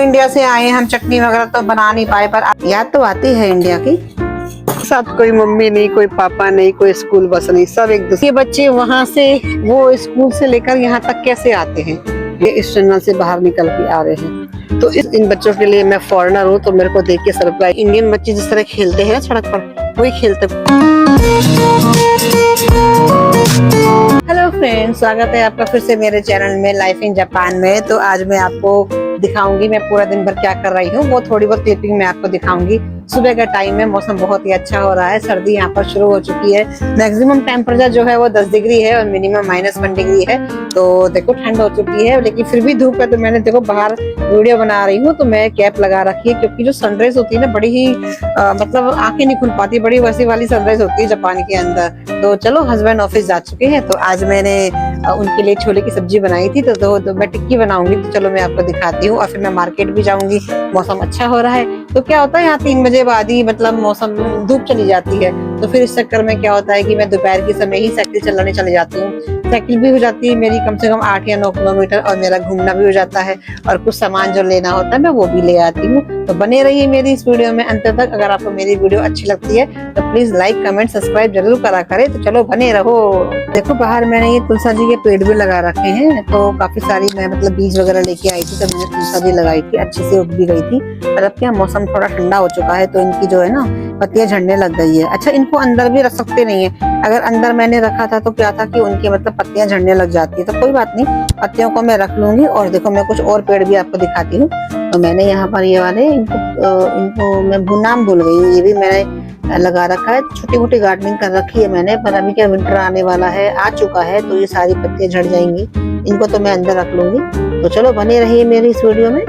India से आए, हम चटनी वगैरह तो बना नहीं पाए, पर याद तो आती है इंडिया की। साथ कोई मम्मी नहीं, कोई पापा नहीं, कोई स्कूल बस नहीं, सब एक दूसरे। ये बच्चे वहाँ से, वो स्कूल से लेकर यहाँ तक कैसे आते हैं? ये इस जंगल से बाहर निकल के आ रहे हैं। तो इन बच्चों के लिए, मैं फॉरेनर हूँ तो मेरे को देख के सरप्राइज। इंडियन बच्चे जिस तरह खेलते हैं सड़क पर, वही खेलते। हेलो फ्रेंड्स, स्वागत है आपका फिर से मेरे चैनल में लाइफ इन जापान में। तो आज मैं आपको दिखाऊंगी मैं पूरा दिन भर क्या कर रही हूँ, वो थोड़ी बहुत क्लिपिंग मैं आपको दिखाऊंगी। सुबह का टाइम है, मौसम बहुत ही अच्छा हो रहा है, सर्दी यहाँ पर शुरू हो चुकी है। मैक्सिमम टेम्परेचर जो है वो 10 डिग्री है और मिनिमम -1 डिग्री है। तो देखो ठंड हो चुकी है, लेकिन फिर भी धूप है। तो मैंने देखो बाहर वीडियो बना रही हूँ तो मैं कैप लगा रखी है, क्योंकि जो सनराइज होती है ना, बड़ी ही मतलब आंखें नहीं खुल पाती, बड़ी वैसी वाली सनराइज होती है जापान के अंदर। तो चलो, हस्बैंड ऑफिस जा चुके हैं, तो आज मैंने उनके लिए छोले की सब्जी बनाई थी। तो मैं टिक्की बनाऊंगी, तो चलो मैं आपको दिखाती हूँ। और फिर मैं मार्केट भी जाऊंगी, मौसम अच्छा हो रहा है। तो क्या होता है, यहाँ 3 बजे बाद ही मतलब मौसम धूप चली जाती है। तो फिर इस चक्कर में क्या होता है कि मैं दोपहर के समय ही साइकिल चलाने चले जाती हूँ। साइकिल भी हो जाती है मेरी कम से कम 8 या 9 किलोमीटर, और मेरा घूमना भी हो जाता है, और कुछ सामान जो लेना होता है मैं वो भी ले आती हूँ। तो बने रहिए मेरी इस वीडियो में अंत तक। अगर आपको मेरी वीडियो अच्छी लगती है तो प्लीज लाइक, कमेंट, सब्सक्राइब जरूर करा करें। तो चलो बने रहो। देखो बाहर मैंने ये तुलसा जी के पेड़ भी लगा रखे हैं, तो काफी सारी मैं मतलब बीज वगैरह लेके आई थी, तो मैंने तुलसा जी लगाई थी, अच्छे से उग भी गई थी। पर अब क्या मौसम थोड़ा ठंडा हो चुका है, तो इनकी जो है ना पत्तियां झड़ने लग गई है। अच्छा, इनको अंदर भी रख सकते नहीं है। अगर अंदर मैंने रखा था तो क्या था कि उनकी मतलब पत्तियां झड़ने लग जाती है, तो कोई बात नहीं, पत्तियों को मैं रख लूंगी। और देखो मैं कुछ और पेड़ भी आपको दिखाती हूँ। तो मैंने यहाँ पर ये वाले इनको मैं नाम भूल गई हूँ, ये भी मैंने लगा रखा है। छोटी मोटी गार्डनिंग कर रखी है मैंने, पर अभी क्या विंटर आने वाला है, आ चुका है, तो ये सारी पत्तियां झड़ जाएंगी। इनको तो मैं अंदर रख लूंगी। तो चलो बने रहिए मेरी इस वीडियो में।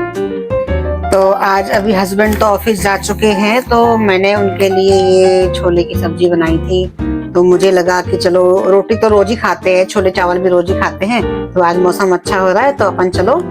तो आज अभी हस्बैंड तो ऑफिस जा चुके हैं, तो मैंने उनके लिए ये छोले की सब्जी बनाई थी। तो मुझे लगा कि चलो, रोटी तो रोज ही खाते हैं, छोले चावल भी रोज ही खाते हैं, तो आज मौसम अच्छा हो रहा है तो अपन चलो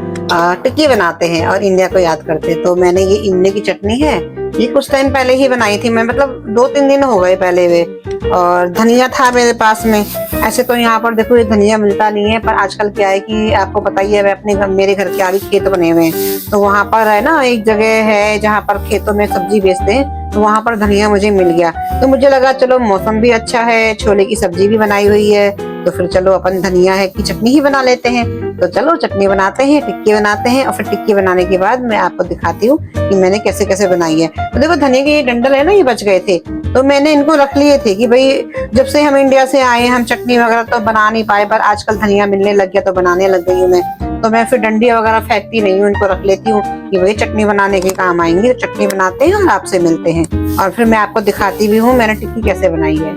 टिक्की बनाते हैं और इंडिया को याद करते हैं। तो मैंने ये इमली की चटनी है, ये कुछ टाइम पहले ही बनाई थी मैं, मतलब 2-3 दिन हो गए पहले वे। और धनिया था मेरे पास में। ऐसे तो यहाँ पर देखो ये धनिया मिलता नहीं है, पर आजकल क्या है कि आपको पता ही है, मैं अपने घर, मेरे घर के आगे खेत बने हुए हैं, तो वहां पर है ना एक जगह है जहाँ पर खेतों में सब्जी बेचते हैं, तो वहां पर धनिया मुझे मिल गया। तो मुझे लगा चलो मौसम भी अच्छा है, छोले की सब्जी भी बनाई हुई है, तो फिर चलो अपन धनिया है की चटनी ही बना लेते हैं। तो चलो चटनी बनाते हैं, टिक्की बनाते हैं, और फिर टिक्की बनाने के बाद मैं आपको दिखाती हूँ कि मैंने कैसे कैसे बनाई है। तो देखो धनिया के ये डंडल है ना, ये बच गए थे, तो मैंने इनको रख लिए थे कि भाई जब से हम इंडिया से आए, हम चटनी वगैरह तो बना नहीं पाए, पर आजकल धनिया मिलने लग गया तो बनाने लग गई हूँ मैं। तो मैं फिर डंडिया वगैरह फेंकती नहीं हूँ, इनको रख लेती हूँ कि भाई चटनी बनाने के काम आएंगे। तो चटनी बनाते हैं और आपसे मिलते हैं, और फिर मैं आपको दिखाती भी हूँ मैंने टिक्की कैसे बनाई है।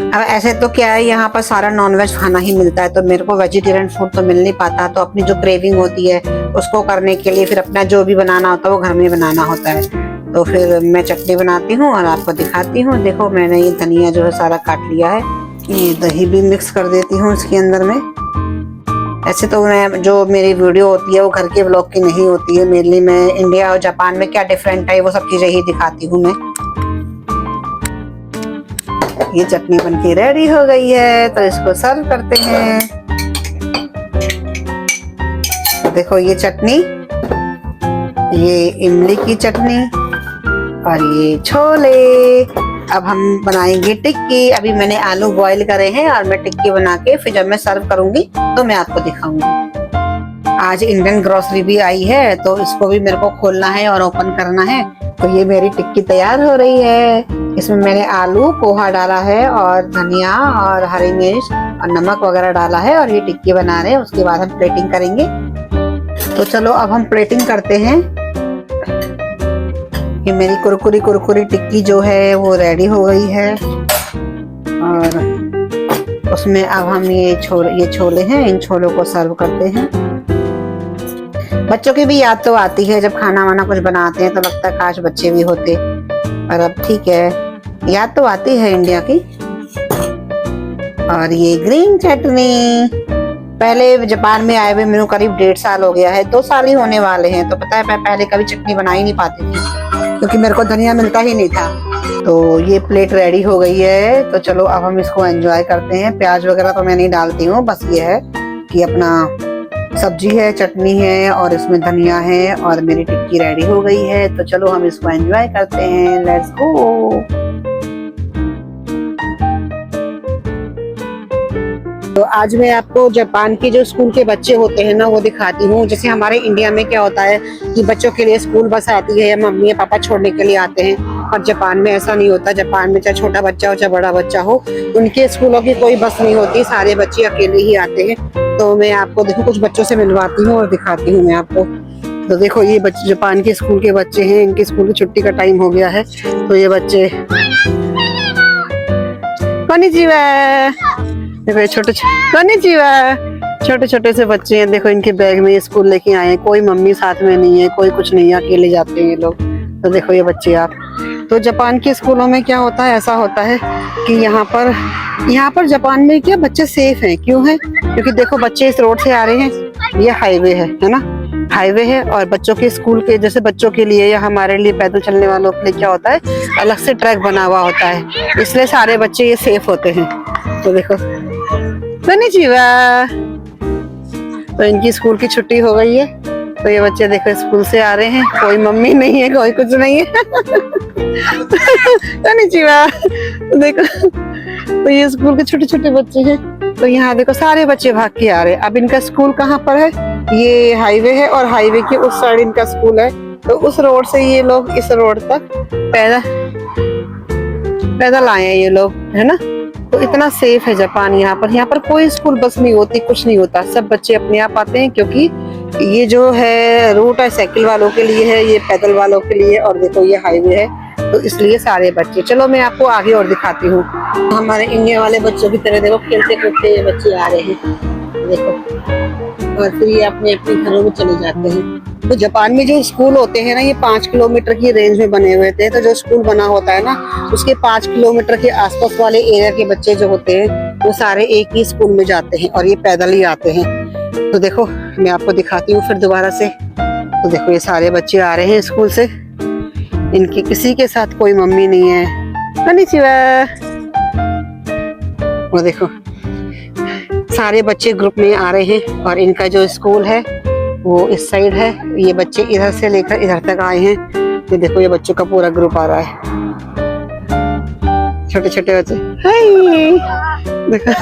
अब ऐसे तो क्या है, यहाँ पर सारा नॉनवेज खाना ही मिलता है, तो मेरे को वेजिटेरियन फूड तो मिल नहीं पाता। तो अपनी जो क्रेविंग होती है उसको करने के लिए फिर अपना जो भी बनाना होता है वो घर में बनाना होता है। तो फिर मैं चटनी बनाती हूँ और आपको दिखाती हूँ। देखो मैंने ये धनिया जो है सारा काट लिया है, ये दही भी मिक्स कर देती हूँ इसके अंदर में। ऐसे तो मैं जो मेरी वीडियो होती है वो घर के व्लॉग की नहीं होती है, मेनली मैं इंडिया और जापान में क्या डिफरेंट है वो सब चीजें ही दिखाती हूँ मैं। ये चटनी बनके रेडी हो गई है, तो इसको सर्व करते हैं। तो देखो ये चटनी, ये इमली की चटनी और ये छोले। अब हम बनाएंगे टिक्की। अभी मैंने आलू बॉईल करे हैं और मैं टिक्की बना के फिर जब मैं सर्व करूंगी तो मैं आपको दिखाऊंगी। आज इंडियन ग्रोसरी भी आई है, तो इसको भी मेरे को खोलना है और ओपन करना है। तो ये मेरी टिक्की तैयार हो रही है। इसमें मैंने आलू, पोहा डाला है, और धनिया और हरी मिर्च और नमक वगैरह डाला है, और ये टिक्की बना रहे हैं। उसके बाद हम प्लेटिंग करेंगे। तो चलो अब हम प्लेटिंग करते हैं। ये मेरी कुरकुरी टिक्की जो है वो रेडी हो गई है, और उसमें अब हम ये छोले हैं, इन छोलों को सर्व करते हैं। बच्चों की भी याद तो आती है, जब खाना वाना कुछ बनाते हैं तो लगता है काश बच्चे भी होते, पर अब ठीक है, याद तो आती है इंडिया की। और ये ग्रीन चटनी, पहले जापान में आए हुए मेरे को करीब 1.5 साल हो गया है, 2 साल ही होने वाले हैं। तो पता है मैं पहले कभी चटनी बना ही नहीं पाती थी, क्योंकि मेरे को धनिया मिलता ही नहीं था। तो ये प्लेट रेडी हो गई है, तो चलो अब हम इसको एंजॉय करते हैं। प्याज वगैरह तो मैं नहीं डालती हूँ, बस ये है कि अपना सब्जी है, चटनी है और इसमें धनिया है और मेरी टिक्की रेडी हो गई है। तो चलो हम इसको एंजॉय करते हैं। Let's go. तो आज मैं आपको जापान के जो स्कूल के बच्चे होते हैं ना वो दिखाती हूँ। जैसे हमारे इंडिया में क्या होता है कि बच्चों के लिए स्कूल बस आती है या मम्मी या पापा छोड़ने के लिए आते हैं, और जापान में ऐसा नहीं होता। जापान में चाहे छोटा बच्चा हो चाहे बड़ा बच्चा हो, उनके स्कूलों की कोई बस नहीं होती, सारे बच्चे अकेले ही आते हैं। तो मैं आपको देखो कुछ बच्चों से मिलवाती हूँ और दिखाती हूँ मैं आपको। तो देखो ये बच्चे जापान के स्कूल के बच्चे हैं, इनके स्कूल की छुट्टी का टाइम हो गया है। तो ये बच्चे कोनिचिवा, देखो छोटे छोटे से बच्चे हैं। देखो इनके बैग में स्कूल लेके आए हैं, कोई मम्मी साथ में नहीं है, कोई कुछ नहीं है, अकेले जाते हैं ये लोग। तो देखो ये बच्चे आप। तो जापान के स्कूलों में क्या होता है, ऐसा होता है कि यहाँ पर जापान में क्या बच्चे सेफ हैं। क्यों है? क्योंकि देखो बच्चे इस रोड से आ रहे हैं, ये हाईवे है ना, हाईवे है। और बच्चों के स्कूल के जैसे बच्चों के लिए या हमारे लिए पैदल चलने वालों के लिए क्या होता है, अलग से ट्रैक बना हुआ होता है, इसलिए सारे बच्चे ये सेफ होते हैं। तो देखो कोनिचिवा। तो इनकी स्कूल की छुट्टी हो गई है। तो ये बच्चे देखो स्कूल से आ रहे हैं, कोई मम्मी नहीं है, कोई कुछ नहीं है। कोनिचिवा। देखो तो ये स्कूल के छोटे छोटे बच्चे हैं। तो यहाँ देखो सारे बच्चे भाग के आ रहे हैं। अब इनका स्कूल कहाँ पर है? ये हाईवे है और हाईवे के उस साइड इनका स्कूल है। तो उस रोड से ये लोग इस रोड तक पैदल आए हैं ये लोग, है ना। तो इतना सेफ है जापान। यहाँ पर कोई स्कूल बस नहीं होती, कुछ नहीं होता, सब बच्चे अपने आप आते हैं। क्योंकि ये जो है रूट है साइकिल वालों के लिए है, ये पैदल वालों के लिए, और देखो ये हाईवे है, तो इसलिए सारे बच्चे। चलो मैं आपको आगे और दिखाती हूँ। हमारे इंडिया वाले बच्चों की तरह देखो खेलते कूदते ये बच्चे आ रहे हैं, देखो। और फिर ये अपने अपने घरों में चले जाते हैं। तो जापान में जो स्कूल होते हैं ना, ये 5 किलोमीटर की रेंज में बने हुए थे। तो जो स्कूल बना होता है ना, उसके 5 किलोमीटर के आसपास वाले एरिया के बच्चे जो होते हैं वो सारे एक ही स्कूल में जाते हैं और ये पैदल ही आते हैं। तो देखो मैं आपको दिखाती हूँ फिर दोबारा से। तो देखो ये सारे बच्चे आ रहे हैं स्कूल से, इनकी किसी के साथ कोई मम्मी नहीं है। कोनिचिवा। वो देखो सारे बच्चे ग्रुप में आ रहे हैं और इनका जो स्कूल है वो इस साइड है। ये बच्चे इधर से लेकर इधर तक आए हैं। तो देखो ये बच्चों का पूरा ग्रुप आ रहा है, छोटे छोटे बच्चे। हाय देखो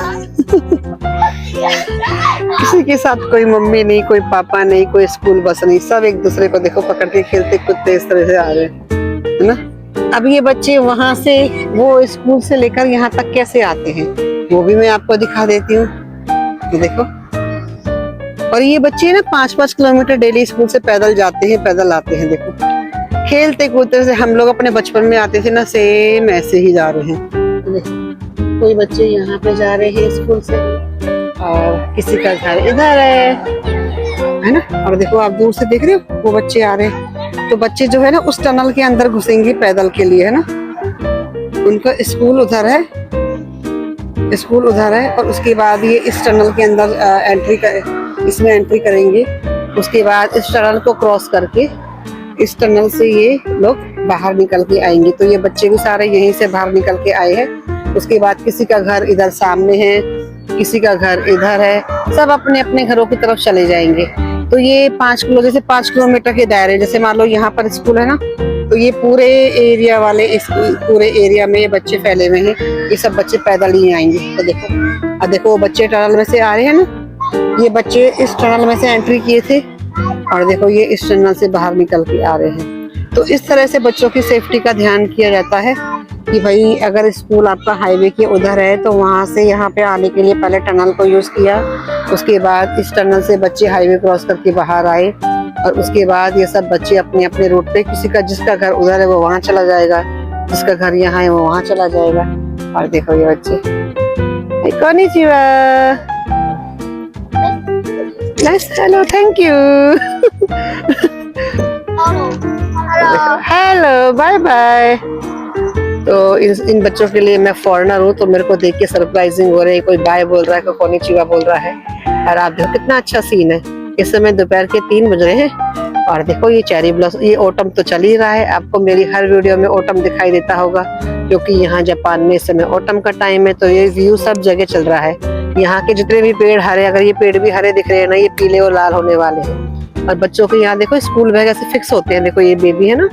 किसी के साथ कोई मम्मी नहीं, कोई पापा नहीं, कोई स्कूल बस नहीं, सब एक दूसरे को देखो पकड़ के खेलते कूदते इस तरह से आ रहे हैं, है ना। अब ये बच्चे वहां से वो स्कूल से लेकर यहाँ तक कैसे आते हैं वो भी मैं आपको दिखा देती हूँ। देखो और ये बच्चे ना 5-5 किलोमीटर डेली स्कूल से पैदल जाते हैं, पैदल आते हैं। देखो खेलते कूदते से हम लोग अपने बचपन में आते थे ना, सेम ऐसे ही जा रहे हैं। देखो कोई बच्चे यहाँ पे जा रहे हैं स्कूल से और किसी का घर इधर है ना। और देखो आप दूर से देख रहे हो वो बच्चे आ रहे हैं। तो बच्चे जो है ना उस टनल के अंदर घुसेंगे पैदल के लिए, है ना। उनका स्कूल उधर है, स्कूल उधर है, और उसके बाद ये इस टनल के अंदर इसमें एंट्री करेंगे। उसके बाद इस टनल को क्रॉस करके इस टनल से ये लोग बाहर निकल के आएंगे। तो ये बच्चे भी सारे यहीं से बाहर निकल के आए हैं। उसके बाद किसी का घर इधर सामने है, किसी का घर इधर है, सब अपने अपने घरों की तरफ चले जाएंगे। तो ये 5 किलोमीटर के दायरे, जैसे मान लो यहाँ पर स्कूल है ना, तो ये पूरे एरिया वाले इस पूरे एरिया में ये बच्चे फैले हुए हैं, ये सब बच्चे पैदल ही आएंगे। तो देखो अब देखो वो बच्चे टनल में से आ रहे हैं ना, ये बच्चे इस टनल में से एंट्री किए थे और देखो ये इस टनल से बाहर निकल के आ रहे हैं। तो इस तरह से बच्चों की सेफ्टी का ध्यान किया जाता है कि भाई अगर स्कूल आपका हाईवे के उधर है तो वहां से यहाँ पे आने के लिए पहले टनल को यूज किया, उसके बाद इस टनल से बच्चे हाईवे क्रॉस करके बाहर आए, और उसके बाद ये सब बच्चे अपने अपने रूट पे, किसी का जिसका घर उधर है वो वहां चला जाएगा, जिसका घर यहाँ है वो वहां चला जाएगा। और देखो ये बच्चे konnichiwa, hello, thank you, hello, bye bye. तो इन बच्चों के लिए मैं फॉरेनर हूँ तो मेरे को देख के सरप्राइजिंग हो रही है, कोई बाय बोल रहा है, कोई कोनिचिवा बोल रहा है। और आप देखो कितना अच्छा सीन है। इस समय दोपहर के 3 बज रहे हैं और देखो ये चेरी ब्लॉसम, ये ऑटम तो चल ही रहा है। आपको मेरी हर वीडियो में ऑटम दिखाई देता होगा क्योंकि यहाँ जापान में इस समय ऑटम का टाइम है, तो ये व्यू सब जगह चल रहा है। यहाँ के जितने भी पेड़ हरे, अगर ये पेड़ भी हरे दिख रहे हैं ना, ये पीले और लाल होने वाले हैं। और बच्चों के यहाँ देखो स्कूल बैग ऐसे फिक्स होते हैं। देखो ये बेबी है ना,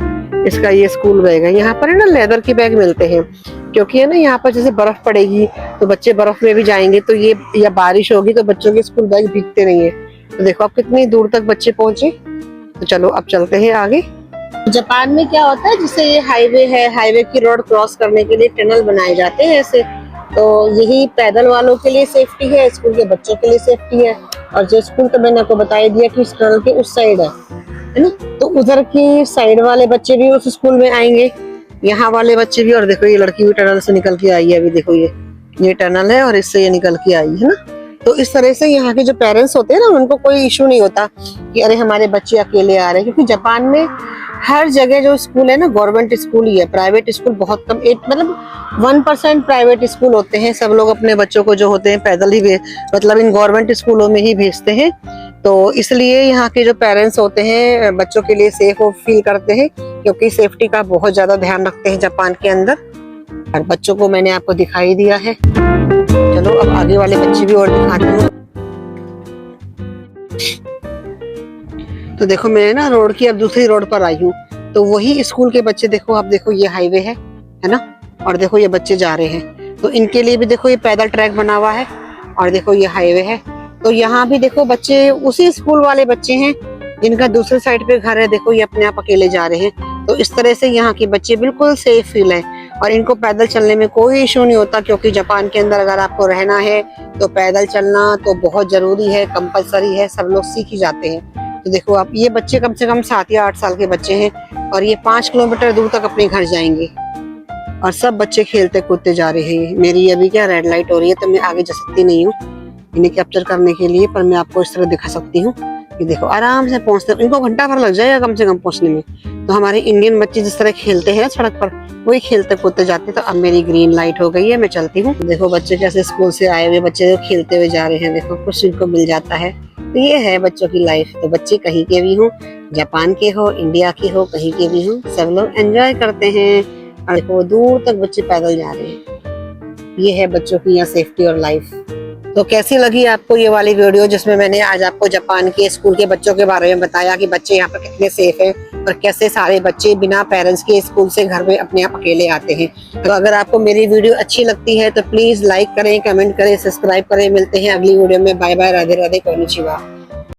इसका ये स्कूल बैग है। यहाँ पर है ना लेदर के बैग मिलते हैं, क्योंकि है ना यहाँ पर जैसे बर्फ पड़ेगी तो बच्चे बर्फ में भी जाएंगे, तो ये या बारिश होगी तो बच्चों के स्कूल बैग भीगते नहीं है। तो देखो अब कितनी दूर तक बच्चे पहुंचे। तो चलो अब चलते हैं आगे। जापान में क्या होता है, जैसे ये हाईवे है, हाईवे की रोड क्रॉस करने के लिए टनल बनाए जाते हैं ऐसे। तो यही पैदल वालों के लिए सेफ्टी है, स्कूल के बच्चों के लिए सेफ्टी है। और जो स्कूल तो मैंने आपको बता दिया कि इस टनल के उस साइड है ना, तो उधर की साइड वाले बच्चे भी उस स्कूल में आएंगे, यहाँ वाले बच्चे भी। और देखो ये लड़की भी टनल से निकल के आई है। अभी देखो ये टनल है और इससे ये निकल के आई है ना। तो इस तरह से यहाँ के जो पेरेंट्स होते हैं ना, उनको कोई इशू नहीं होता कि अरे हमारे बच्चे अकेले आ रहे हैं, क्योंकि जापान में हर जगह जो स्कूल है ना गवर्नमेंट स्कूल ही है, प्राइवेट स्कूल बहुत कम, मतलब 1% प्राइवेट स्कूल होते हैं। सब लोग अपने बच्चों को जो होते हैं पैदल ही मतलब इन गवर्नमेंट स्कूलों में ही भेजते हैं। तो इसलिए यहाँ के जो पेरेंट्स होते हैं बच्चों के लिए सेफ फील करते हैं, क्योंकि सेफ्टी का बहुत ज्यादा ध्यान रखते हैं जापान के अंदर। और बच्चों को मैंने आपको दिखाई दिया है। चलो अब आगे वाले बच्चे भी और दिखाती हूँ। तो देखो मैं ना रोड की अब दूसरी रोड पर आई हूँ, तो वही स्कूल के बच्चे देखो। आप देखो ये हाईवे है ना, और देखो ये बच्चे जा रहे हैं। तो इनके लिए भी देखो ये पैदल ट्रैक बना हुआ है, और देखो ये हाईवे है। तो यहाँ भी देखो बच्चे उसी स्कूल वाले बच्चे हैं जिनका दूसरे साइड पे घर है। देखो ये अपने आप अकेले जा रहे हैं। तो इस तरह से यहाँ के बच्चे बिल्कुल सेफ फील है, और इनको पैदल चलने में कोई इशू नहीं होता, क्योंकि जापान के अंदर अगर आपको रहना है तो पैदल चलना तो बहुत जरूरी है, कंपलसरी है, सब लोग सीख ही जाते हैं। तो देखो आप ये बच्चे कम से कम 7 या 8 साल के बच्चे हैं, और ये 5 किलोमीटर दूर तक अपने घर जाएंगे, और सब बच्चे खेलते कूदते जा रहे हैं। मेरी अभी क्या रेड लाइट हो रही है, तो मैं आगे जा सकती नहीं हूँ इन्हें कैप्चर करने के लिए, पर मैं आपको इस तरह दिखा सकती हूँ। ये देखो आराम से पहुंचते, इनको घंटा भर लग जाएगा कम से कम पहुंचने में। तो हमारे इंडियन बच्चे जिस तरह खेलते हैं सड़क पर, वही खेलते कूदते जाते। तो अब मेरी ग्रीन लाइट हो गई है, मैं चलती हूँ। देखो बच्चे कैसे स्कूल से आए हुए बच्चे खेलते हुए जा रहे हैं। देखो कुछ इनको मिल जाता है। तो ये है बच्चों की लाइफ। तो बच्चे कहीं के भी हों, जापान के हो, इंडिया के हो, कहीं के भी हों, सब लोग एंजॉय करते हैं। और देखो दूर तक बच्चे पैदल जा रहे हैं। ये है बच्चों की यहाँ सेफ्टी और लाइफ। तो कैसी लगी आपको ये वाली वीडियो, जिसमें मैंने आज आपको जापान के स्कूल के बच्चों के बारे में बताया कि बच्चे यहाँ पर कितने सेफ हैं, और कैसे सारे बच्चे बिना पेरेंट्स के स्कूल से घर में अपने आप अकेले आते हैं। तो अगर आपको मेरी वीडियो अच्छी लगती है तो प्लीज लाइक करें, कमेंट करें, सब्सक्राइब करें। मिलते हैं अगली वीडियो में। Bye bye, Radhe Radhe, konnichiwa.